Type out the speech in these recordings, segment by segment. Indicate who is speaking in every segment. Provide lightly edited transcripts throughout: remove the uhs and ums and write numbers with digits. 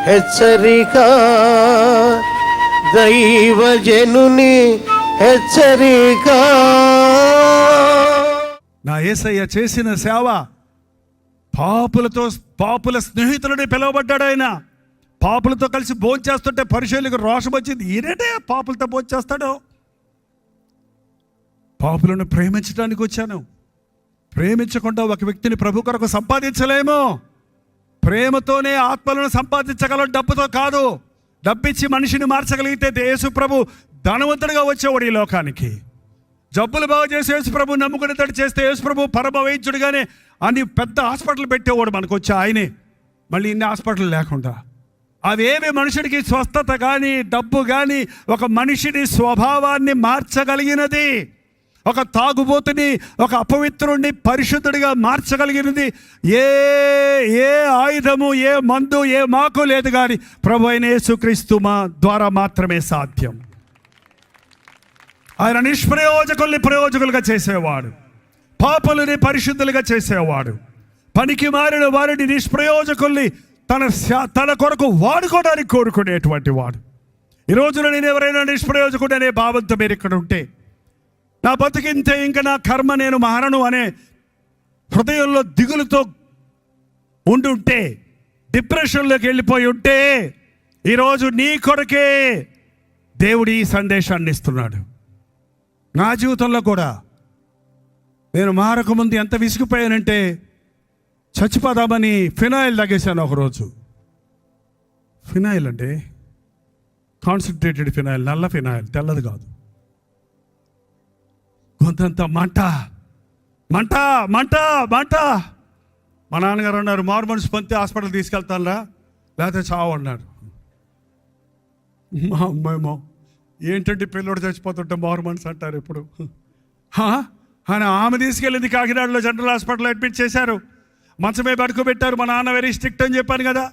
Speaker 1: హెచ్చరిక, దైవజనుని హెచ్చరిక.
Speaker 2: నా యేసయ్య చేసిన సేవ, పాపుల స్నేహితులని పిలువబడ్డాడు ఆయన. పాపులతో కలిసి భోంచేస్తుంటే పరిశీలకు రోషం వచ్చింది, ఈయనంటే పాపులతో భోంచేస్తాడు. పాపులను ప్రేమించడానికి వచ్చాను. ప్రేమించకుండా ఒక వ్యక్తిని ప్రభు కొరకు సంపాదించలేము. ప్రేమతోనే ఆత్మలను సంపాదించగలం, డబ్బుతో కాదు. డబ్బిచ్చి మనిషిని మార్చగలిగితే యేసు ప్రభు ధనవంతుడిగా వచ్చేవాడు ఈ లోకానికి. జబ్బులు బాగా చేసి యేసు ప్రభు నమ్ముకునేటట్టు చేస్తే యేసు ప్రభు పరమ వైద్యుడిగానే అన్ని పెద్ద హాస్పిటల్ పెట్టేవాడు మనకు వచ్చి ఆయనే. మళ్ళీ ఇన్ని హాస్పిటల్ లేకుండా అవేవి మనుషుడికి స్వస్థత కానీ డబ్బు కానీ ఒక మనిషిని స్వభావాన్ని మార్చగలిగినది, ఒక తాగుబోతుని ఒక అపవిత్రుడిని పరిశుద్ధుడిగా మార్చగలిగినది ఏ ఆయుధము, ఏ మందు, ఏ మాకు లేదు. కానీ ప్రభు అయిన యేసుక్రీస్తు ద్వారా మాత్రమే సాధ్యం. ఆయన నిష్ప్రయోజకుల్ని ప్రయోజకులుగా చేసేవాడు, పాపులని పరిశుద్ధులుగా చేసేవాడు, పనికి మారిన వారిని నిష్ప్రయోజకుల్ని తన కొరకు వాడుకోవడానికి కోరుకునేటువంటి వాడు. ఈ రోజున నేను ఎవరైనా నిష్ప్రయోజకుడు అనే భావంతో మీరు ఇక్కడ ఉంటే, నా బతికింతే ఇంకా నా కర్మ నేను మారను అనే హృదయంలో దిగులుతో ఉండుంటే, డిప్రెషన్లోకి వెళ్ళిపోయి ఉంటే, ఈరోజు నీ కొరకే దేవుడు ఈ సందేశాన్ని ఇస్తున్నాడు. నా జీవితంలో కూడా నేను మారకముందు ఎంత విసిగిపోయానంటే చచ్చిపోదామని ఫినాయిల్ తాగేశాను ఒకరోజు. ఫినాయిల్ అంటే కాన్సన్ట్రేటెడ్ ఫినాయిల్, నల్ల ఫినాయిల్, తెల్లది కాదు. కొంతంత మంట మంట మంట మంట. మా నాన్నగారు అన్నారు, మారు మనసు పొందితే హాస్పిటల్ తీసుకెళ్తానురా, లేకపోతే చావు అన్నారు. మా అమ్మేమో ఏంటంటే పిల్లడు చచ్చిపోతుంటే మారు మనసు అంటారు ఇప్పుడు అని ఆమె తీసుకెళ్ళింది కాకినాడలో జనరల్ హాస్పిటల్ అడ్మిట్ చేశారు. మంచమే పడుకోబెట్టారు. మా నాన్న వెరీ స్ట్రిక్ట్ అని చెప్పాను కదా,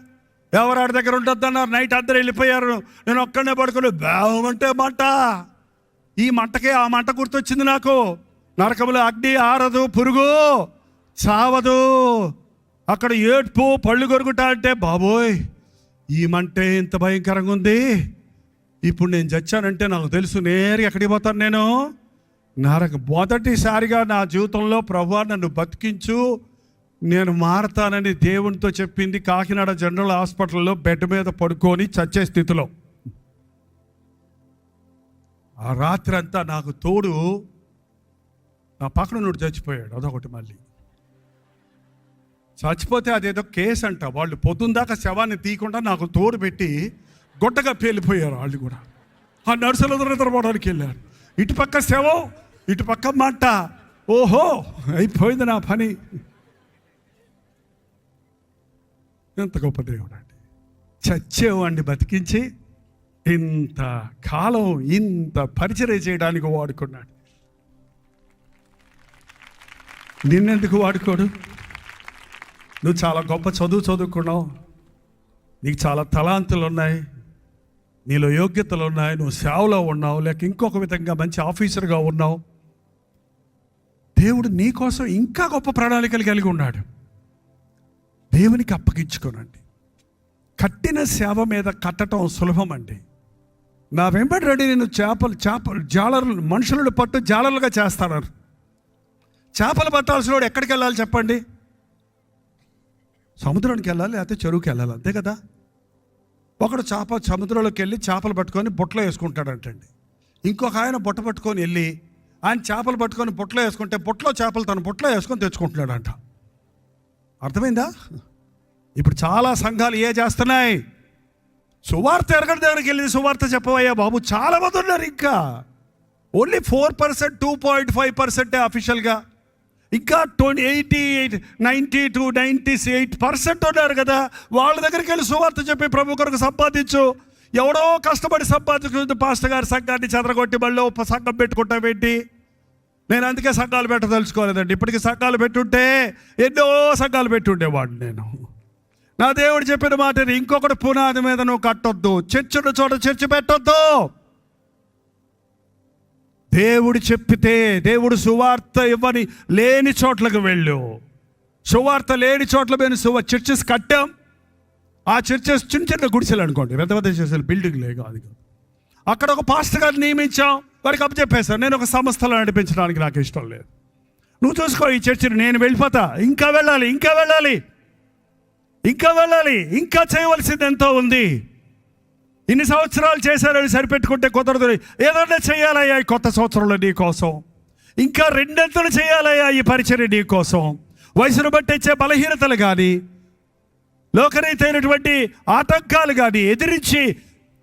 Speaker 2: ఎవరాడి దగ్గర ఉంటుందన్నారు. నైట్ అందరూ వెళ్ళిపోయారు, నేను ఒక్కడనే పడుకోలేదు. బాగుంటే మంట, ఈ మంటకే ఆ మంట గుర్తొచ్చింది నాకు. నరకములో అగ్ని ఆరదు, పురుగు చావదు, అక్కడ ఏడ్పు పళ్ళు కొరుకుతా అంటే బాబోయ్ ఈ మంటే ఇంత భయంకరంగా ఉంది. ఇప్పుడు నేను చచ్చానంటే నాకు తెలుసు నేరుగా ఎక్కడికి పోతాను నేను, మొదటిసారిగా నా జీవితంలో ప్రభువా నన్ను బతికించు, నేను మారతానని దేవునితో చెప్పింది కాకినాడ జనరల్ హాస్పిటల్లో బెడ్ మీద పడుకొని చచ్చే స్థితిలో. ఆ రాత్రి అంతా నాకు తోడు నా పక్కన నుండి చచ్చిపోయాడు. అదొకటి. మళ్ళీ చచ్చిపోతే అదేదో కేసు అంట, వాళ్ళు పొద్దున్న దాకా శవాన్ని తీయకుండా నాకు తోడు పెట్టి గొట్టగా పేలిపోయారు వాళ్ళు కూడా. ఆ నర్సులు నిద్రపోవడానికి వెళ్ళారు. ఇటుపక్క శవం, ఇటుపక్క మంట. ఓహో అయిపోయింది నా పని. ఎంత గొప్ప దేవుడు అండి. చచ్చేవాడిని బతికించి ఇంత కాలం ఇంత పరిచర్య చేయడానికి వాడుకున్నాడు. నిన్నెందుకు వాడుకోడు? నువ్వు చాలా గొప్ప చదువుకున్నావు, నీకు చాలా తలాంతులు ఉన్నాయి, నీలో యోగ్యతలు ఉన్నాయి, నువ్వు సేవలో ఉన్నావు, లేక ఇంకొక విధంగా మంచి ఆఫీసర్గా ఉన్నావు. దేవుడు నీ కోసం ఇంకా గొప్ప ప్రణాళికలు కలిగి ఉన్నాడు. దేవునికి అప్పగించుకోనండి. కట్టిన సేవ మీద కట్టడం సులభం అండి. నా వెంబడి రెడీ నేను చేపలు జాలర్లు మనుషులను పట్టు జాలర్లుగా చేస్తాను. చేపలు పట్టాల్సిన వాడు ఎక్కడికి వెళ్ళాలి చెప్పండి? సముద్రానికి వెళ్ళాలి, లేకపోతే చెరువుకి వెళ్ళాలి, అంతే కదా. ఒకడు సముద్రంలోకి వెళ్ళి చేపలు పట్టుకొని బుట్టలో వేసుకుంటాడంటండి. ఇంకొక ఆయన బుట్ట పట్టుకొని వెళ్ళి ఆయన చేపలు పట్టుకొని బుట్టలో వేసుకుంటే బుట్టలో చేపలు తన బుట్టలో వేసుకొని తెచ్చుకుంటున్నాడంట. అర్థమైందా? ఇప్పుడు చాలా సంఘాలు చేస్తున్నాయి, సువార్త ఎరగడి దగ్గరికి వెళ్ళి సువార్త చెప్పవయ్యా బాబు, చాలా మంది ఉన్నారు. ఇంకా ఓన్లీ 4%, 2.5% అఫీషియల్గా. ఇంకా 90 to 98% ఉన్నారు కదా. వాళ్ళ దగ్గరికి వెళ్ళి సువార్త చెప్పి ప్రభు కొరకు సంపాదించు. ఎవడో కష్టపడి సంపాదించుకుంటే పాస్టర్ గారి సంఘాన్ని చెదరగొట్టి మళ్ళీ సంఘం పెట్టుకుంటామేంటి? నేను అందుకే సంఘాలు పెట్టదలుచుకోలేదండి. ఇప్పటికీ సంఘాలు పెట్టుంటే ఎన్నో సంఘాలు పెట్టుండేవాడు నేను. నా దేవుడు చెప్పిన మాట, ఇంకొకటి పునాది మీద నువ్వు కట్టొద్దు, చర్చను చోట చర్చ పెట్టొద్దు. దేవుడు చెప్పితే, దేవుడు సువార్త ఇవ్వని లేని చోట్లకు వెళ్ళు. సువార్త లేని చోట్ల మేము చర్చెస్ కట్టాం. ఆ చర్చెస్ చిన్న చిన్న గుడిసెలు అనుకోండి, పెద్ద పెద్ద చర్చలు, బిల్డింగ్లే కాదు. అక్కడ ఒక పాస్టర్ గారిని నియమించాం, వారికి అప్పచెప్పేశాను. నేను ఒక సంస్థలో నడిపించడానికి నాకు ఇష్టం లేదు, నువ్వు చూసుకో ఈ చర్చిని, నేను వెళ్ళిపోతా. ఇంకా వెళ్ళాలి, ఇంకా వెళ్ళాలి, ఇంకా వెళ్ళాలి, ఇంకా చేయవలసింది ఎంతో ఉంది. ఇన్ని సంవత్సరాలు చేశారని సరిపెట్టుకుంటే కుదరదు. ఏదన్నా చేయాలయ్యా ఈ కొత్త సంవత్సరంలో నీ కోసం, ఇంకా రెండంతలు చేయాలయ్యా ఈ పరిచర్య నీ కోసం. వయసును బట్టి వచ్చే బలహీనతలు కానీ, లోకరీతైనటువంటి ఆటంకాలు కానీ ఎదిరించి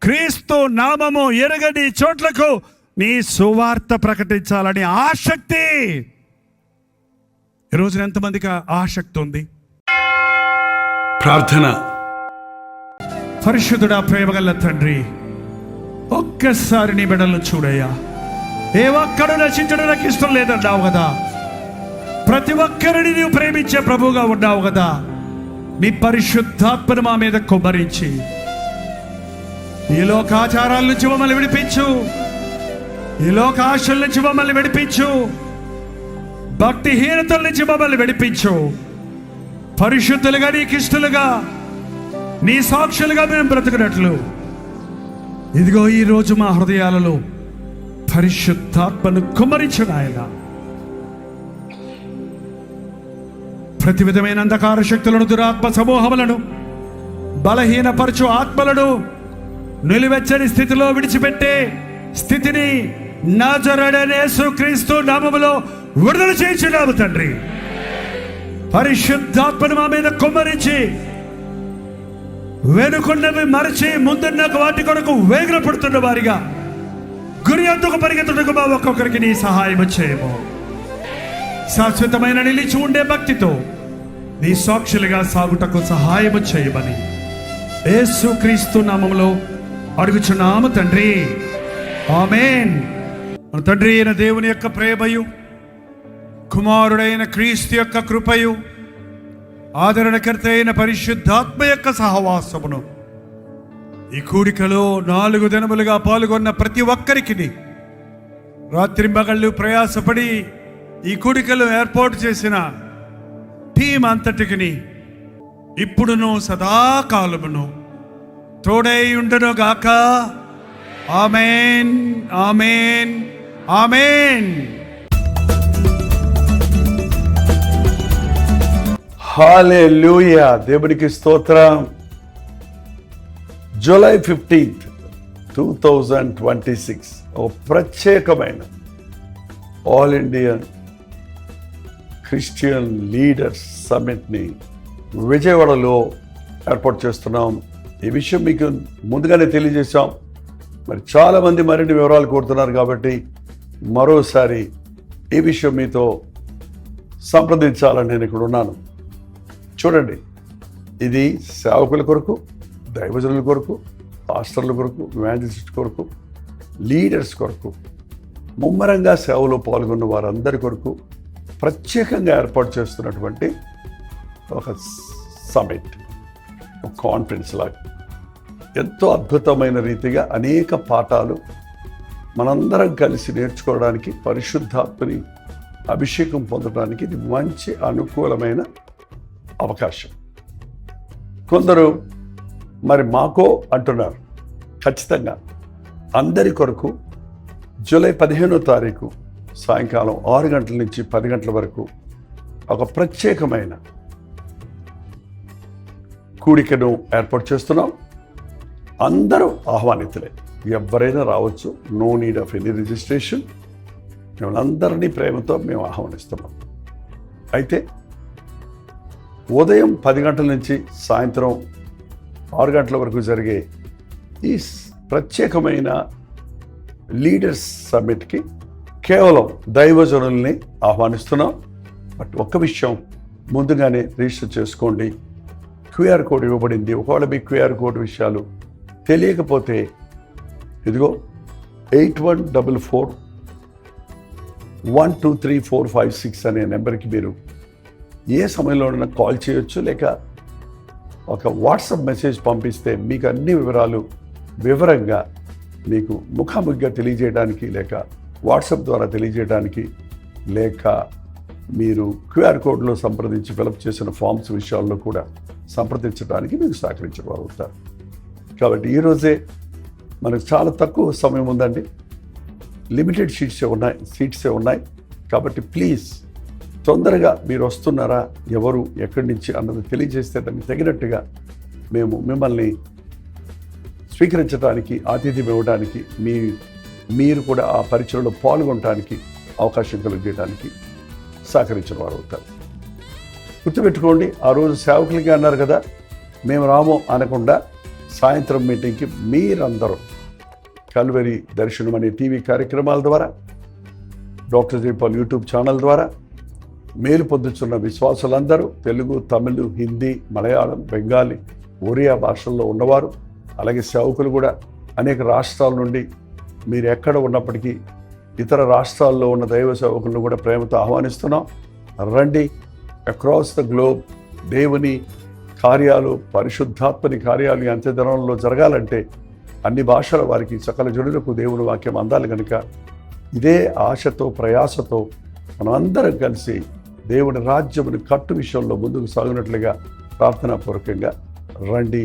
Speaker 2: క్రీస్తు నామము ఎరగని చోట్లకు నీ సువార్త ప్రకటించాలని ఆసక్తి. ఈరోజున ఎంతమందికి ఆసక్తి ఉంది? ప్రార్థన. పరిశుద్ధుడా, ప్రేమగల తండ్రి, ఒక్కసారి నీ బిడ్డలను చూడయ్యా. ఏ ఒక్కడు నశించడం నాకు ఇష్టం లేదన్నావు కదా, ప్రతి ఒక్కరిని నీవు ప్రేమించే ప్రభువుగా ఉన్నావు కదా. నీ పరిశుద్ధాత్మను మా మీద కుమ్మరించి ఈ లోకాచారాల నుంచి మమ్మల్ని విడిపించు, ఈ లోక ఆశల నుంచి మమ్మల్ని విడిపించు, భక్తిహీనతల నుంచి మమ్మల్ని విడిపించు. పరిశుద్ధులుగా, నీకు ఇష్టలుగా, నీ సాక్షులుగా మేము బ్రతుకున్నట్లు ఇదిగో ఈరోజు మా హృదయాలలో పరిశుద్ధాత్మను కుమ్మరించు నాయన. ప్రతి విధమైన అంధకార శక్తులను, దురాత్మ సమూహములను, బలహీనపరచు ఆత్మలను నిలువెచ్చని స్థితిలో విడిచిపెట్టే స్థితిని నజరేయుడైన యేసుక్రీస్తు నామములో విడుదల చేయించున్నాము తండ్రి. పరిశుద్ధాత్మను మా మీద కుమ్మరించి వెనుకున్నవి మరచి ముందున్న వాటి కొరకు వేగులు పడుతున్న వారిగా గురి అందుకు పరిగెత్తుటకు మా ఒక్కొక్కరికి నీ సహాయం చేయము. శాశ్వతమైన నిలిచి ఉండే భక్తితో నీ సాక్షులుగా సాగుటకు సహాయము చేయమని యేసుక్రీస్తు నామములో అడుగుచున్నాము తండ్రి, ఆమేన్. మన తండ్రి అయిన దేవుని యొక్క ప్రేమయు, కుమారుడైన క్రీస్తు యొక్క కృపయు, ఆదరణకర్త అయిన పరిశుద్ధాత్మ యొక్క సహవాసమును ఈ కూడికలో 4 దినములుగా పాల్గొన్న ప్రతి ఒక్కరికి, రాత్రింబగళ్ళు ప్రయాసపడి ఈ కూడికలో ఏర్పాటు చేసిన టీం అంతటికి ఇప్పుడును సదాకాలమును తోడై ఉండును గాక. ఆమేన్, ఆమేన్, ఆమేన్.
Speaker 3: హల్లెలూయా. దేవునికి స్తోత్రం. జూలై 15, 2026 ఒక ప్రత్యేకమైన ఆల్ ఇండియన్ క్రిస్టియన్ లీడర్స్ సమ్మిట్ని విజయవాడలో ఏర్పాటు చేస్తున్నాం. ఈ విషయం మీకు ముందుగానే తెలియజేశాం. మరి చాలామంది మరిన్ని వివరాలు కోరుతున్నారు కాబట్టి మరోసారి ఈ విషయం మీతో సంప్రదించాలని నేను ఇక్కడ ఉన్నాను. చూడండి, ఇది సేవకుల కొరకు, దైవజనుల కొరకు, పాస్టర్ల కొరకు, ఇవాంజలిస్ట్ కొరకు, లీడర్స్ కొరకు, ముమ్మరంగా సేవలో పాల్గొన్న వారందరి కొరకు ప్రత్యేకంగా ఏర్పాటు చేస్తున్నటువంటి ఒక సమిట్, ఒక కాన్ఫరెన్స్ లాగా ఎంతో అద్భుతమైన రీతిగా అనేక పాఠాలు మనందరం కలిసి నేర్చుకోవడానికి, పరిశుద్ధాత్మని అభిషేకం పొందడానికి ఇది మంచి అనుకూలమైన అవకాశం. కొందరు మరి మాకో అంటున్నారు. ఖచ్చితంగా అందరి కొరకు జూలై 15వ తారీఖు సాయంకాలం 6 గంటల నుంచి 10 గంటల వరకు ఒక ప్రత్యేకమైన కూడికను ఏర్పాటు చేస్తున్నాం. అందరూ ఆహ్వానితులే, ఎవరైనా రావచ్చు. No need of any registration. మిమ్మల్ని అందరినీ ప్రేమతో మేము ఆహ్వానిస్తున్నాం. అయితే ఉదయం 10 గంటల నుంచి సాయంత్రం 6 గంటల వరకు జరిగే ఈ ప్రత్యేకమైన లీడర్స్ సమ్మిట్కి కేవలం దైవజనుల్ని ఆహ్వానిస్తున్నాం. బట్ ఒక్క విషయం ముందుగానే రిజిస్టర్ చేసుకోండి. క్యూఆర్ కోడ్ ఇవ్వబడింది. ఒకవేళ మీ క్యూఆర్ కోడ్ విషయాలు తెలియకపోతే ఇదిగో 8144123456 అనే నెంబర్కి మీరు ఏ సమయంలోనైనా కాల్ చేయొచ్చు, లేక ఒక వాట్సాప్ మెసేజ్ పంపిస్తే మీకు అన్ని వివరాలు వివరంగా మీకు ముఖాముఖిగా తెలియజేయడానికి, లేక వాట్సాప్ ద్వారా తెలియజేయడానికి, లేక మీరు క్యూఆర్ కోడ్లో సంప్రదించి ఫిలప్ చేసిన ఫామ్స్ విషయాల్లో కూడా సంప్రదించడానికి మీకు సహకరించిన వారు అవుతారు. కాబట్టి ఈరోజే మనకు చాలా తక్కువ సమయం ఉందండి, లిమిటెడ్ సీట్సే ఉన్నాయి. కాబట్టి ప్లీజ్ తొందరగా మీరు వస్తున్నారా, ఎవరు ఎక్కడి నుంచి అన్నది తెలియజేస్తే దానికి తగినట్టుగా మేము మిమ్మల్ని స్వీకరించడానికి, ఆతిథ్యం ఇవ్వడానికి, మీరు కూడా ఆ పరిచయంలో పాల్గొనడానికి అవకాశం కలిగేయడానికి సహకరించిన వారు అవుతారు. గుర్తుపెట్టుకోండి, ఆ రోజు సేవకులకి అన్నారు కదా, మేము రాము అనకుండా సాయంత్రం మీటింగ్కి మీరందరూ కల్వరి దర్శనం అనే టీవీ కార్యక్రమాల ద్వారా, డాక్టర్ జైపాల్ యూట్యూబ్ ఛానల్ ద్వారా మేలు పొందుతున్న విశ్వాసులందరూ తెలుగు, తమిళ్, హిందీ, మలయాళం, బెంగాలీ, ఒరియా భాషల్లో ఉన్నవారు, అలాగే సేవకులు కూడా అనేక రాష్ట్రాల నుండి, మీరు ఎక్కడ ఉన్నప్పటికీ ఇతర రాష్ట్రాల్లో ఉన్న దైవ సేవకులను కూడా ప్రేమతో ఆహ్వానిస్తున్నాం. రండి. అక్రాస్ ద గ్లోబ్ దేవుని కార్యాలు, పరిశుద్ధాత్మని కార్యాలు ఈ అంత్యదినంలో జరగాలంటే అన్ని భాషల వారికి, సకల జనులకు దేవుని వాక్యం అందాలి కనుక ఇదే ఆశతో, ప్రయాసతో మనం అందరం కలిసి దేవుని రాజ్యముని కట్టు విషయంలో ముందుకు సాగినట్లుగా ప్రార్థనాపూర్వకంగా రండి.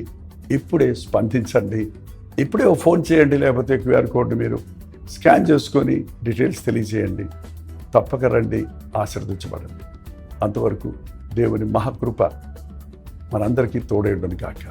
Speaker 3: ఇప్పుడే స్పందించండి, ఇప్పుడే ఫోన్ చేయండి, లేకపోతే QR కోడ్ని మీరు స్కాన్ చేసుకొని డీటెయిల్స్ తెలియజేయండి. తప్పక రండి, ఆశీర్వదించబడండి. అంతవరకు దేవుని మహాకృప మనందరికీ తోడేయుడును గాక.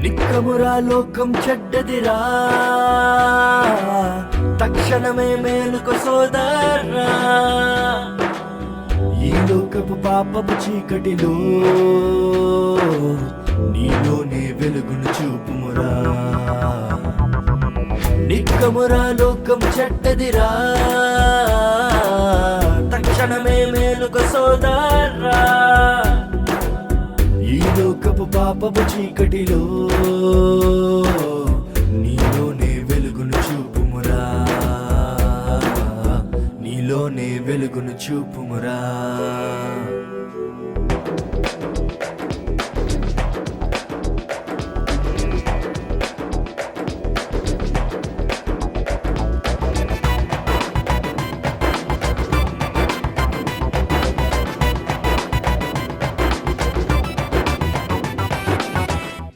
Speaker 4: నిక్కమురా లోకం చెడ్డదిరా, తక్షణమే మేలుకు సోదరా. ఈ లోకపు పాపపు చీకటిలో నీలోనే వెలుగును చూపుమురా. నిక్కమురా లోకం చెడ్డదిరా, తక్షణమే మేలుకు సోదరా. ఈ లోకపు పాపపు చీకటిలో నీలోనే వెలుగును చూపుమురా, నీలోనే వెలుగును చూపుమురా.